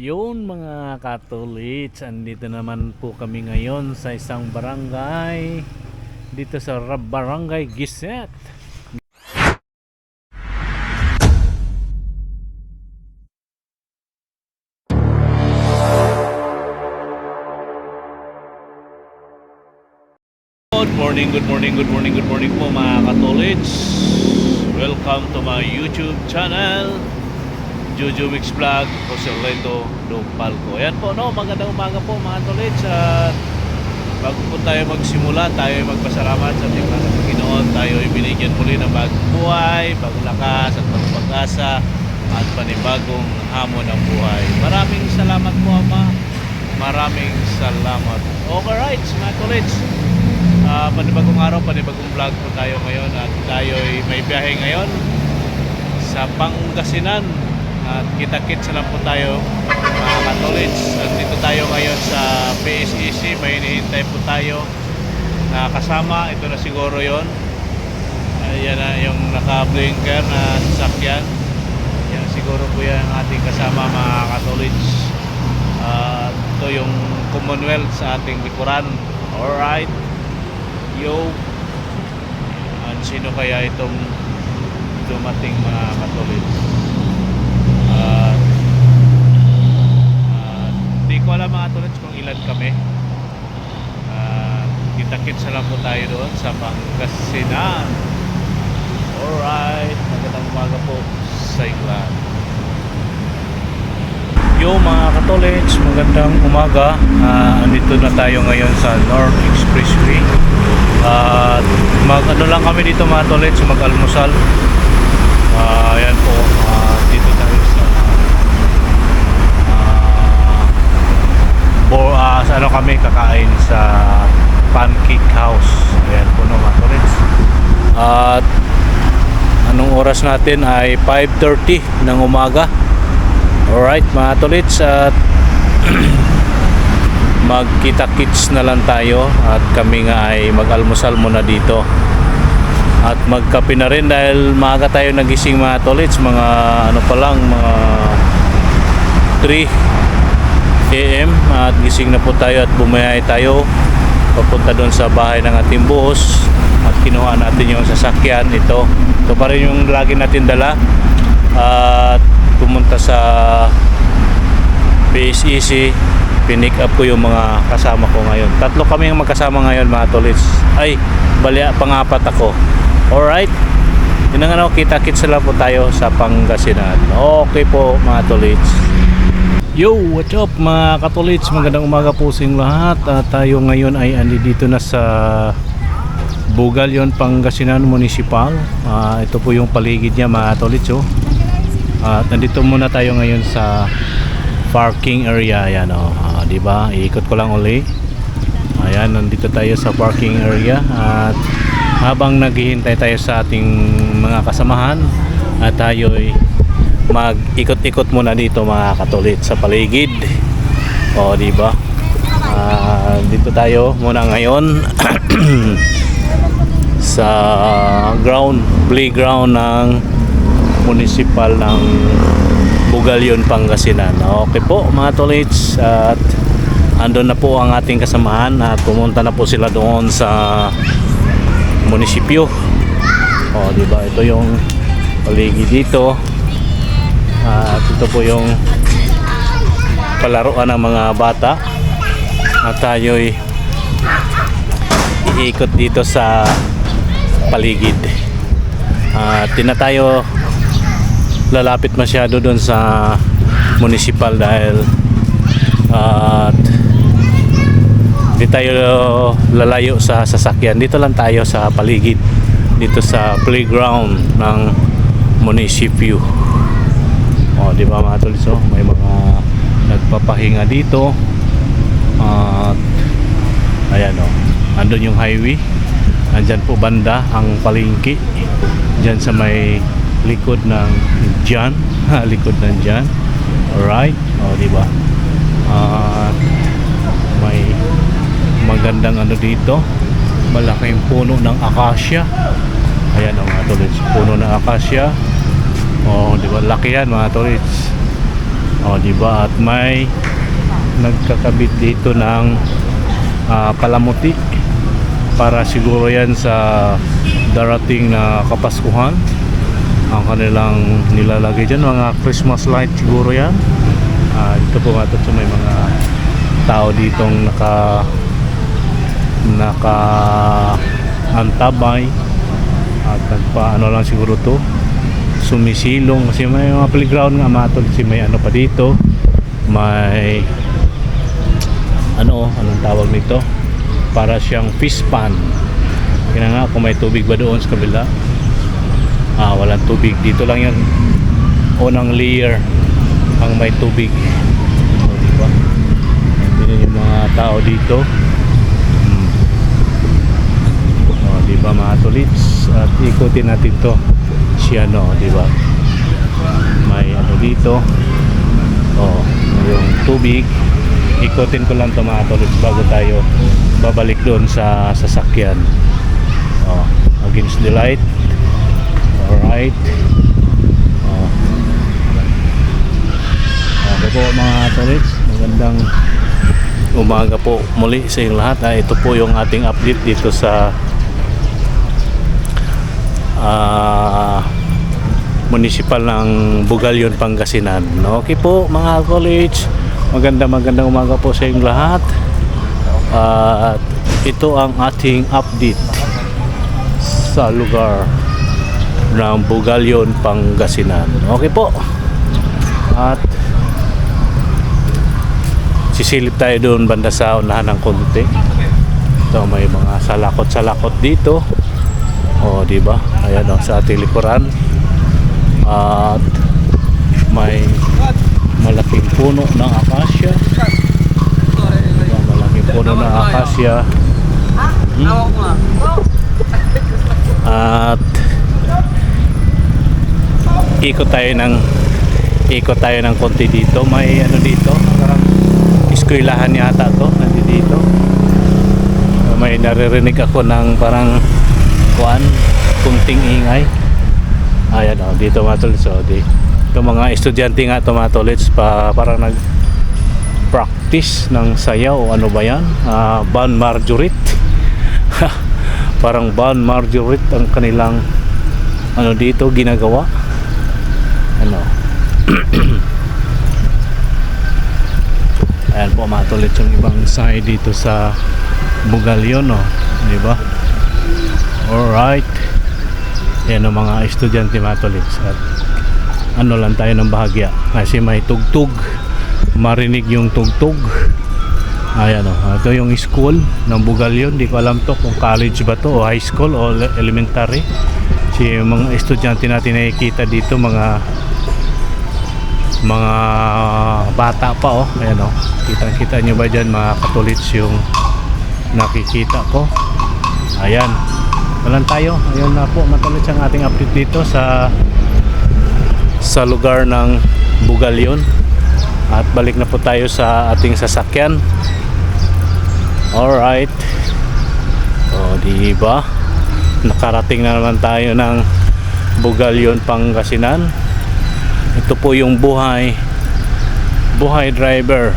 Yun mga katulits, andito naman po kami ngayon sa isang barangay dito sa Barangay Giset. Good morning po mga katulits. Welcome to my YouTube channel, Jojo Mix Vlog, Jose Orlando Dopalco. Ayan po, no, magandang umaga po mga tolits. At bago po tayo magsimula, tayo magpasalamat sa ating mga Panginoon. Tayo ay binigyan muli ng bagong buhay, bagong lakas at bagong pag-asa at panibagong hamon ng buhay. Maraming salamat po Ama, maraming salamat. Alright mga tolits, panibagong araw, panibagong vlog po tayo ngayon. At tayo ay may biyahe ngayon sa Pangasinan. At kita-kits na lang po tayo mga katolits. At dito tayo ngayon sa PSEC. May hinihintay po tayo na kasama. Ito na siguro yon. Ayan na yung naka-blinker na sasakyan. Yan siguro po yan ang ating kasama mga katolits. Ito yung Commonwealth sa ating likuran. Alright. Yo. Sino kaya itong dumating mga katolits? Hindi ko alam mga tulad kung ilan kami. Kita-kits na lang po tayo doon sa Pangasinan. Alright, magandang umaga po sa inyo. Yo mga katolits, magandang umaga. Andito na tayo ngayon sa North Expressway. Mag-ano lang kami dito mga katolits, mag-almusal. Ayan po, dito tayo sa ano kami kakain sa Pancake House. Ayan po no mga tolits. At anong oras natin ay 5:30 ng umaga. Alright mga tolits, at magkita-kits na lang tayo. At kami nga ay mag-almusal muna dito at magkape na rin dahil maaga tayo nagising mga tolits. Mga ano pa lang, mga 3 AM at gising na po tayo at bumayay tayo papunta doon sa bahay ng ating boss. At kinuha natin yung sasakyan. Ito pa rin yung lagi natin dala. At pumunta sa PSEC. Pinick up ko yung mga kasama ko ngayon. Tatlo kami yung magkasama ngayon mga tolits. Ay, balya, pangapat ako. Alright, yun nga, kita-kits lang po tayo sa Pangasinan. Okay po mga tolits. Yo, what's up mga katolits, magandang umaga po sa inyong lahat. Tayo ngayon ay andito na sa Bugalyon, Pangasinan Municipal. Ito po yung paligid niya mga tolits. At nandito muna tayo ngayon sa parking area. Ayan, diba? Iikot ko lang uli. Ayan, nandito tayo sa parking area. At habang naghihintay tayo sa ating mga kasamahan, at tayo ay mag-ikot-ikot muna dito mga katolit sa paligid. Diba? Dito tayo muna ngayon sa playground ng municipal ng Bugalyon, Pangasinan. Okay po mga tolits, at andun na po ang ating kasamahan at pumunta na po sila doon sa munisipyo. Diba? Ito yung paligid dito. At ito po yung palaruan ng mga bata. At tayo'y iikot dito sa paligid. Di na tayo lalapit masyado doon sa municipal dahil di tayo lalayo sa sasakyan. Dito lang tayo sa paligid, dito sa playground ng munisipyo. Di ba mga tolits, may mga nagpapahinga dito. Ayan andun yung highway. Andyan po banda ang palengke, dyan sa may likod ng dyan. Likod ng dyan. Alright, di ba? May magandang ano dito, malaking puno ng akasya. Ayan mga tolits, puno ng akasya. Di ba? Laki yan mga tolits. O, di ba? At may nagkakabit dito ng palamuti para siguro yan sa darating na Kapaskuhan. Ang kanilang nilalagay dyan, mga Christmas light siguro yan. Dito po nga ito, may mga tao ditong naka antabay at nagpaano lang siguro to, sumisilong kasi may mga playground nga matol, kasi may ano pa dito, may anong tawag nito, para siyang fish pan. Kaya nga kung may tubig ba doon sa kabila, walang tubig, dito lang yan unang layer ang may tubig. So, diba? Hindi yung mga tao dito. Diba mga tolits, at ikutin natin to si diba, may dito, yung tubig. Ikutin ko lang to mga tolits bago tayo babalik doon sa sasakyan. Against the light. Alright. Okay po mga tolits, magandang umaga po muli sa inyong lahat. Ito po yung ating update dito sa municipal ng Bugalyon, Pangasinan. Okay po mga college, magandang umaga po sa inyong lahat. Ito ang ating update sa lugar ng Bugalyon, Pangasinan. Okay po, at sisilip tayo doon banda sa unahan ng konti. Ito may mga salakot dito. Diba? Ayan sa ating likuran. At may malaking puno ng akasya. Diba? Malaking puno ng akasya. At ikot tayo ng konti dito. May dito, parang eskwelahan yata to, nandito. May naririnig ako ng parang kunting ingay. Ayan dito mga tolits. Ito mga estudyante nga ito mga tolits, parang nag practice ng sayaw o ano ba yan, Ban Marjorit. Parang Ban Marjorit ang kanilang dito ginagawa. Ayan po mga tolits yung ibang side dito sa Bugalyon, diba? Alright. Yan ang mga estudyante mga tolits. At lang tayo ng bahagya kasi may tugtog, marinig yung tugtog. Ayan ito yung school ng Bugalyon. Di ko alam to kung college ba to o high school o elementary. Kasi yung mga estudyante natin nakikita dito, mga bata pa. Ayan kitang-kita nyo ba dyan mga katolits yung nakikita ko. Ayan, walang tayo. Ayun na po matuloy ang ating update dito sa lugar ng Bugalyon. At balik na po tayo sa ating sasakyan. Alright. Diba? Nakarating na naman tayo ng Bugalyon, Pangasinan. Ito po yung buhay driver,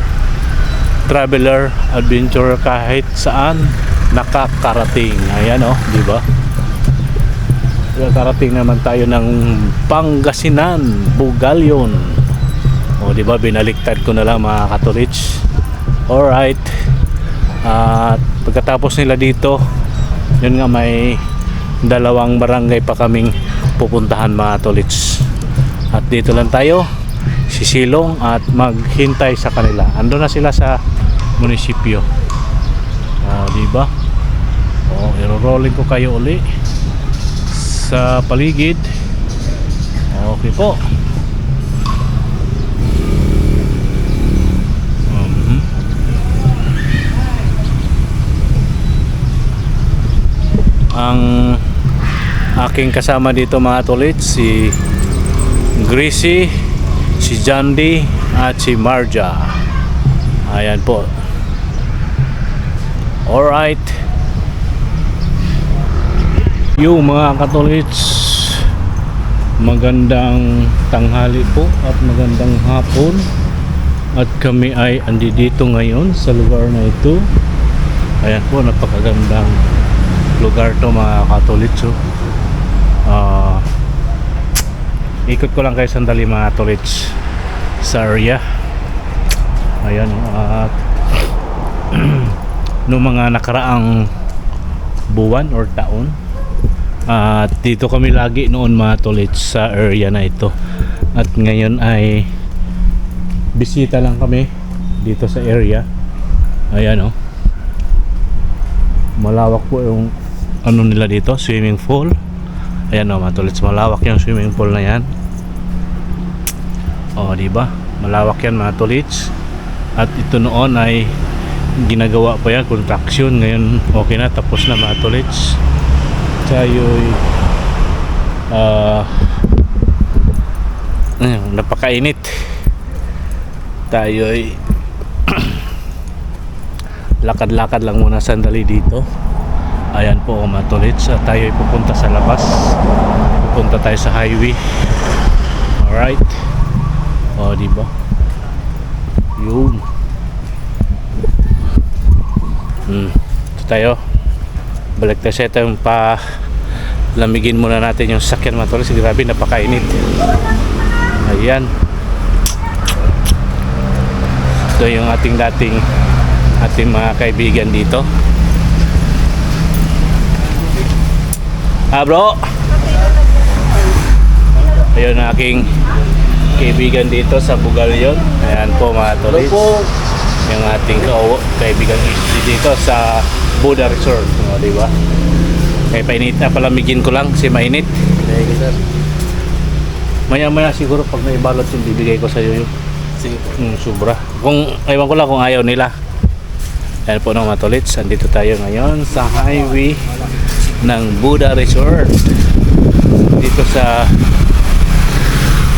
traveler, adventurer, kahit saan nakakarating. Ayan diba? Nakarating naman tayo ng Pangasinan, Bugalyon. Diba, binaliktad ko na lang mga katolits. Alright. At pagkatapos nila dito, yun nga, may dalawang barangay pa kaming pupuntahan mga tolits. At dito lang tayo sisilong at maghintay sa kanila. Ando na sila sa munisipyo. Diba? I-rolling ko kayo uli sa paligid. Okay po. Ang aking kasama dito mga tolits, si Gracie, si Jandy at si Marja. Ayan po. Alright. Yung mga katolits, magandang tanghali po at magandang hapon At kami ay andito ngayon sa lugar na ito. Ayan po, napakagandang lugar to mga katolits. Ikot ko lang kayo sandali mga katolits sa area. Ayan, at noong mga nakaraang buwan or taon, at dito kami lagi noon mga katolits sa area na ito. At ngayon ay bisita lang kami dito sa area. Ayan malawak po yung ano nila dito, swimming pool. Ayan mga tolits, malawak yung swimming pool na yan. Diba? Malawak yan mga tolits. At ito noon ay ginagawa pa yan, construction. Ngayon okay na, tapos na mga tolits. Tayo'y napakainit. Tayo'y lakad-lakad lang muna sandali dito. Ayan po mga tolits, tayo'y pupunta sa labas. Pupunta tayo sa highway. Alright. Diba? Yun. Ito tayo. Balik tayo sa ito yung lamigin muna natin yung sakyan mga tolits. Grabe, napakainit. Ayan. Ito yung ating mga kaibigan dito. Bro. Ayun ang aking kaibigan dito sa Bugalyon. Ayan po mga tolits. Yung ating kaibigan dito sa Buda Resort. Diba? Kaya painit na, palamigin ko lang kasi mainit. Maya siguro pag naibalot yung bibigay ko sa iyo yun. Sige po. Sobra. Ewan ko lang kung ayaw nila. Ayan po mga tolits, andito tayo ngayon sa highway ng Buda Resort dito sa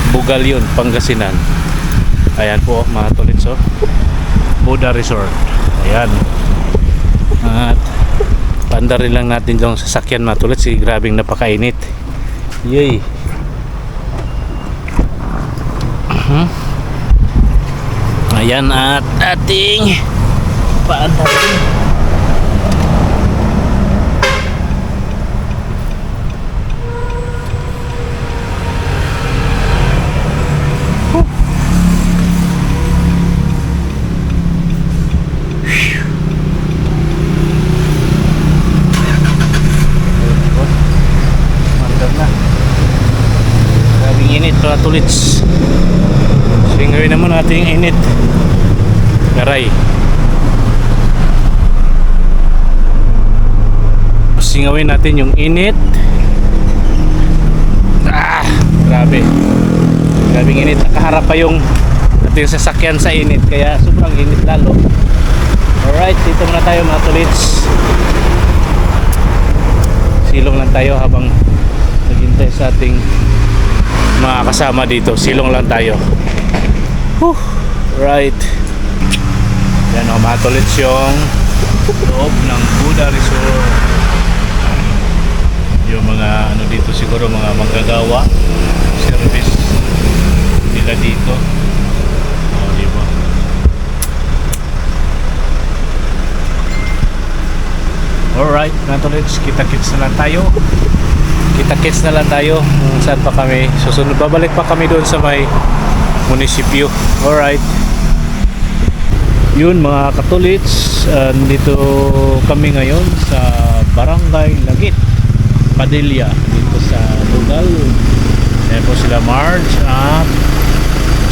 Bugalyon, Pangasinan. Ayan po mga tolits, Buda Resort. Ayan. At pandarin lang natin yung sasakyan mga tolits, grabing napakainit. Yay. Ayan, at ating paandarin. Mandar na. Grabing init mga tolits. Singawin naman natin yung init. Garay. Singawin natin yung init. Grabe. Grabing init. Nakaharap pa yung ating sasakyan sa init. Kaya sobrang init lalo. Alright, dito muna tayo mga tolits. Silong lang tayo habang naghintay sa ating mga kasama dito. Silong lang tayo. Right. Yan mga tolits yung loob ng Buda Resort. Yung mga dito siguro mga manggagawa, service nila dito. Diba? Alright mga tolits, kita-kits na lang tayo. Kita-kits na lang tayo kung saan pa kami susunod. Babalik pa kami doon sa may munisipyo. Alright. Yun mga katolits, dito kami ngayon sa Barangay Lagit, Padilla, dito sa Bugal. Ayan po sila Marge at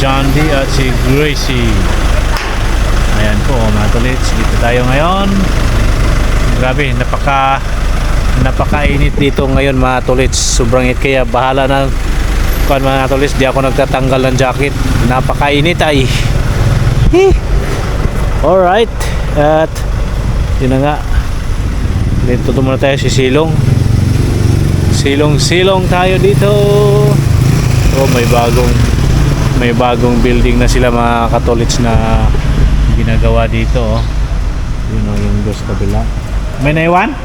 John D at si Gracie. Ayan po mga katolits, dito tayo ngayon. Grabe, napakainit dito ngayon mga katolits. Sobrang init, kaya bahala na mga katolits, di ako nagtatanggal ng jacket. Napakainit ay. Alright, at yun na nga, dito muna tayo si Silong. Silong tayo dito. May bagong building na sila mga katolits na ginagawa dito. Yun yung dos kabila. May naiwan?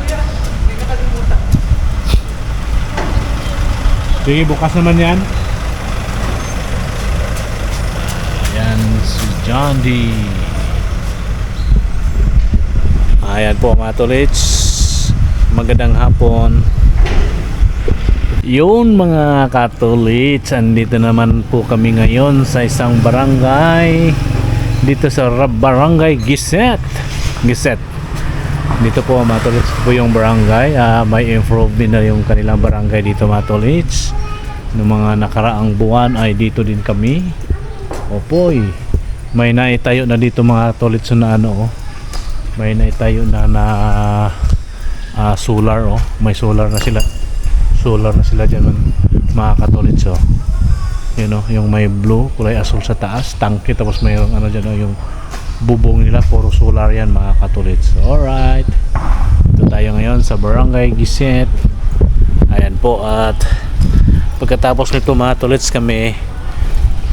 Sige, bukas naman yan. Ayan. si John D. Ayan po mga tolits, magandang hapon. Yun mga katolits, andito naman po kami ngayon sa isang barangay dito sa Barangay Giset. Dito po mga tolits po yung barangay. May improvement na yung kanilang barangay dito mga tolits. Noong mga nakaraang buwan ay dito din kami. Opoy, may naitayo na dito mga tolits na may naitayo na solar may solar na sila dyan mga katolits yun yung may blue kulay asul sa taas tangke, tapos mayroong dyan yung bubong nila, puro solar yan mga katolits. Alright, ito tayo ngayon sa Barangay Giset. Ayan po, at pagkatapos nito mga tolits kami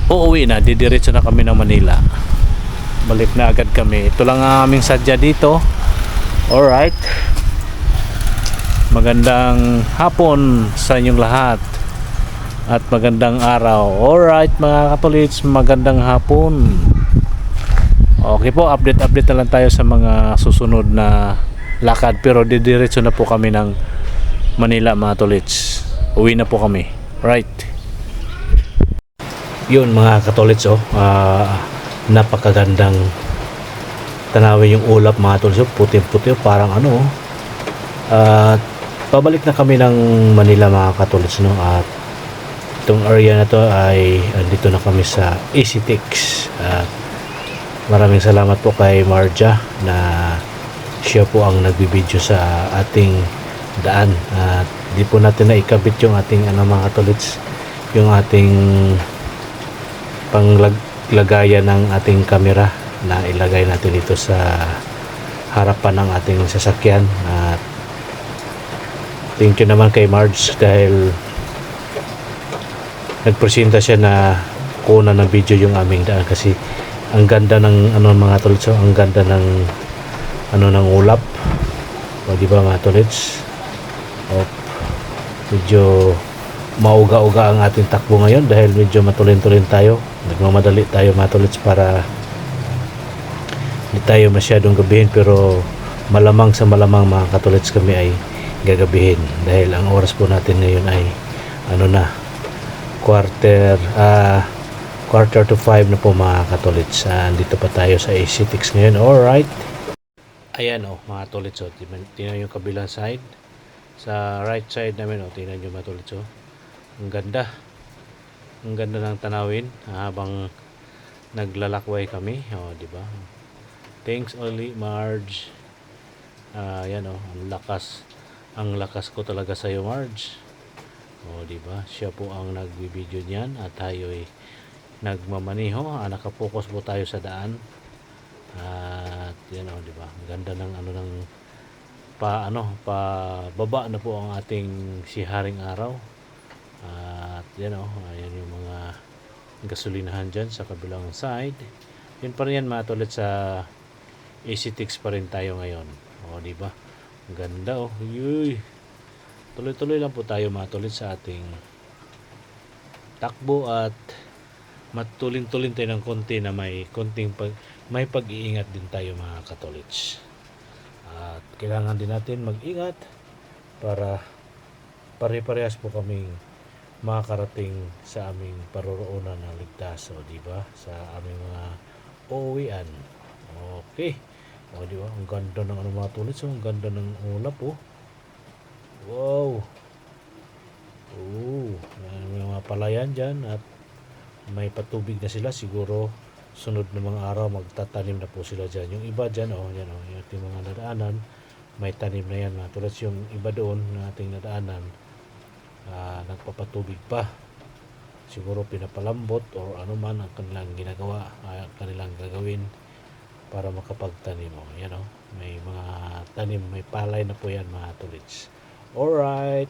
uuwi na, didiretso na kami ng Manila, balik na agad kami. Ito lang ang aming sadya dito. Alright, magandang hapon sa inyong lahat at magandang araw. Alright mga katolits, magandang hapon. Okay po, update na lang tayo sa mga susunod na lakad, pero didiretso na po kami ng Manila mga tolits. Uwi na po kami. Right, yun mga katolits, napakagandang tanawin yung ulap mga tolits. Puti-puti, parang pabalik na kami ng Manila mga katolits, at itong area na to ay dito na kami sa ECTix. At maraming salamat po kay Marja na siya po ang nagbibideo sa ating daan, at di po natin na ikabit yung ating mga katolits, yung ating panglagayan ng ating camera na ilagay natin dito sa harapan ng ating sasakyan. At thank you naman kay Marge dahil nagpresenta siya na kuna ng video yung aming daan, kasi ang ganda ng mga tolits, ang ganda ng ng ulap, di ba mga tolits? Medyo mauga-uga ang ating takbo ngayon dahil medyo matulin-tulin tayo, nagmamadali tayo mga tolits para hindi tayo masyadong gabihin, pero malamang sa malamang mga katolits kami ay gagabihin dahil ang oras po natin ngayon ay quarter to 5 na po mga katolits. Dito pa tayo sa ECTix ngayon. Alright, ayan mga katolits, tingnan yung kabilang side, sa right side namin tingnan yung mga katolits, ang ganda ng tanawin habang naglalakway kami, di ba? Thanks only Marge. Yan ang lakas ko talaga sa iyo Marge. Di ba? Siya po ang nagbibideo niyan at tayo ay nagmamaniho. Nakapokus po tayo sa daan. At yan di ba? Ang ganda ng baba na po ang ating siharing araw. At yan ayan yung mga gasolinahan dyan sa kabilang side. Yun pa rin yan mga tolits, sa ECTix pa rin tayo ngayon. Di ba? Ang ganda Yuy. Tuloy-tuloy lang po tayo mga tolits sa ating takbo, at matulin-tulin tayo ng konti na may pag-iingat din tayo mga katolits. At kailangan din natin mag-ingat para pare-parehas po kaming makarating sa aming paroroonan ng ligtas, di ba? Sa aming mga uuwian. Okay. Di ba? Ang ganda ng mga tolits, ang ganda ng ulap Wow. May mga palayan dyan at may patubig na sila. Siguro sunod na mga araw magtatanim na po sila dyan. Yung iba dyan, yan yung ating mga nadaanan, may tanim na yan mga tolits. Yung iba doon na ating nadaanan, nagpapatubig pa. Siguro pinapalambot o man ang kanilang ginagawa, kanilang gagawin para makapagtanim. Yan may mga tanim, may palay na po yan mga tolits. Alright.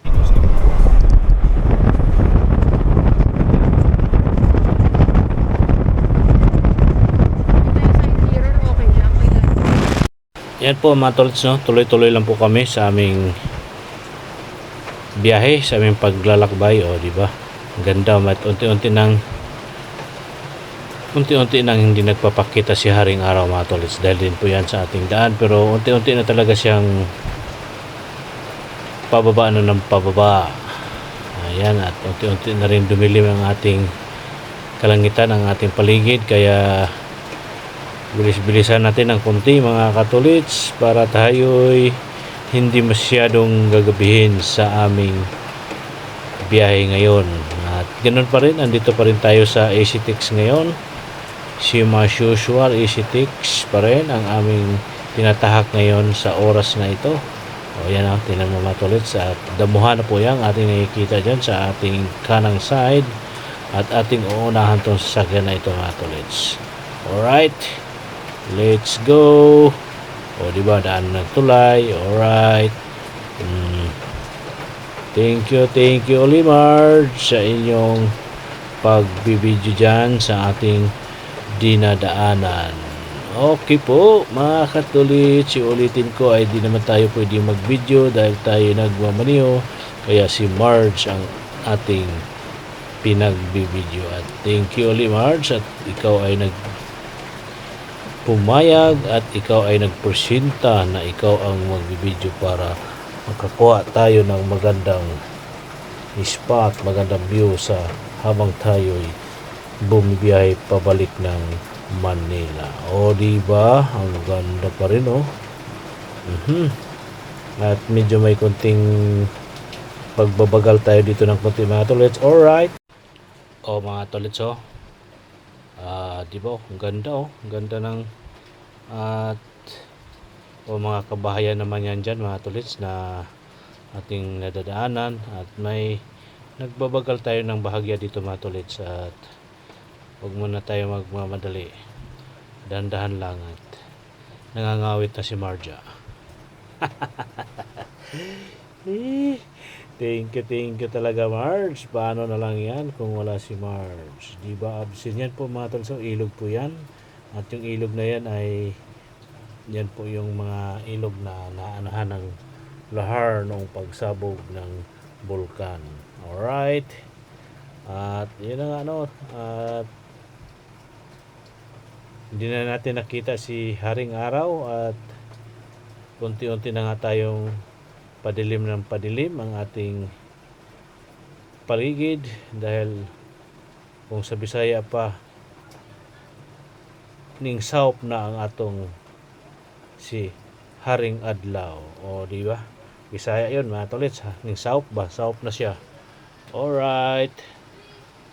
Yan po mga tolits, tuloy-tuloy lang po kami sa aming biyahe, sa aming paglalakbay, di ba? Ang ganda, unti-unti nang unti-unti nang hindi nagpapakita si Haring Araw mga tolits dahil din po yan sa ating daan, pero unti-unti na talaga siyang pababa na ng pababa. Ayan, at unti-unti na rin dumilim ang ating kalangitan, ang ating paligid, kaya bilis-bilisan natin ng konti mga katolits para tayo'y hindi masyadong gagabihin sa aming biyahe ngayon. At ganoon pa rin, andito pa rin tayo sa ACTX ngayon. Same as usual, ACTX pa rin ang aming tinatahak ngayon sa oras na ito. O yan ang tinan mo mga tolits, at damuhan na po yan ating nakikita dyan sa ating kanang side at ating uunahan tong sasakyan na ito mga tolits. Alright, let's go. O diba, daan ng tulay. Alright. Thank you Olimar sa inyong pagbibideo dyan sa ating dinadaanan. Okay po mga katolits, ulitin ko ay di naman tayo pwede mag-video dahil tayo nagmamaniho, kaya si Marge ang ating pinagbibideo. At thank you ulit Marge, at ikaw ay pumayag at ikaw ay nagpresenta na ikaw ang magbibideo para makakuha tayo ng magandang spot, magandang view sa habang tayo'y bumibiyahe pabalik ng Manila. O diba, ang ganda pa rin At medyo may konting pagbabagal tayo dito ng konti mga tolits. Alright. O mga tolits diba, ang ganda ang ganda ng at mga kabahayan naman yan dyan mga tolits na ating nadadaanan, at may nagbabagal tayo ng bahagya dito mga tolits, at huwag muna tayo magmamadali, dahan-dahan lang, at nangangawit na si Marja. Thank you talaga Marge. Paano na lang yan kung wala si Marge, diba? Absent yan po mga tolits. Ilog po yan, at yung ilog na yan ay yan po yung mga ilog na naanahan ng lahar noong pagsabog ng bulkan. Alright, at yun ang at hindi na natin nakita si Haring Araw, at unti-unti na nga tayong padilim ng padilim ang ating paligid, dahil kung sa Bisaya pa ning saup na ang atong si Haring Adlaw. O diba, Bisaya yun mga tolits, ning saup ba, saup na siya. Alright,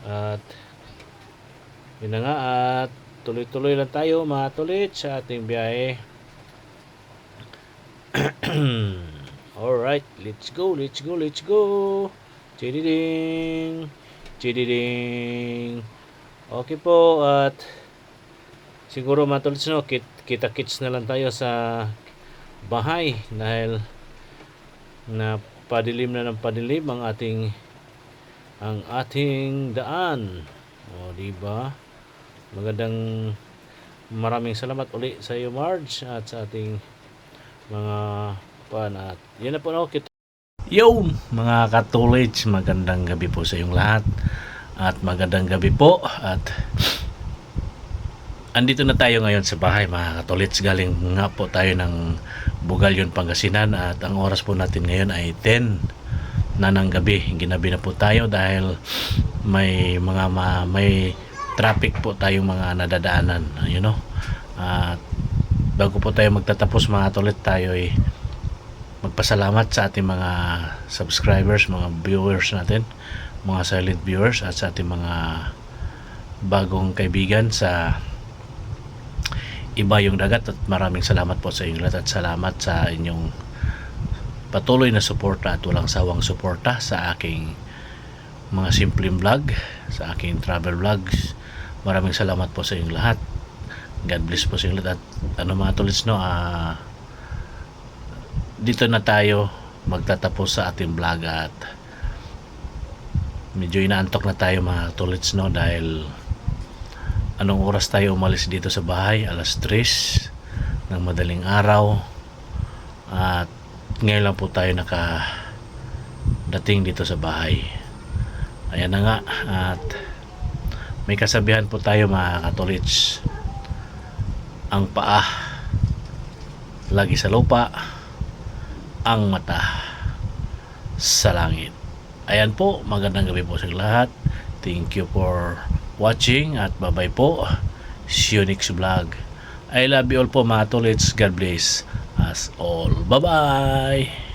at yun na nga, at tuloy-tuloy lang tayo mga tolits sa ating biyahe. Alright, let's go. Chididing. Okay po, at siguro mga tolits kita-kits na lang tayo sa bahay, dahil na padilim na ng padilim ang ating daan. O diba, maraming salamat uli sa iyo Marge, at sa ating mga at yun na po Yo mga katolits, magandang gabi po sa iyong lahat, at magandang gabi po, at andito na tayo ngayon sa bahay mga katolits. Galing nga po tayo ng Bugalyon, Pangasinan, at ang oras po natin ngayon ay 10 na ng gabi. Ginabi na po tayo dahil may traffic po tayong mga nadadaanan, at bago po tayo magtatapos mga katolits, tayo ay magpasalamat sa ating mga subscribers, mga viewers natin, mga silent viewers, at sa ating mga bagong kaibigan sa Iba yung Dagat, at maraming salamat po sa inyong lahat, at salamat sa inyong patuloy na suporta at walang sawang suporta sa aking mga simpleng vlog, sa aking travel vlogs. Maraming salamat po sa inyong lahat. God bless po sa inyong lahat. At mga tolits dito na tayo magtatapos sa ating vlog, at medyo inaantok na tayo mga tolits dahil anong oras tayo umalis dito sa bahay? Alas 3 ng madaling araw, at ngayon lang po tayo nakadating dito sa bahay. Ayan na nga, at May kasabihan po tayo mga katolits, ang paa lagi sa lupa, ang mata sa langit. Ayan po, magandang gabi po sa lahat. Thank you for watching at bye-bye po. See you next vlog. I love you all po mga tolits. God bless us all. Bye-bye!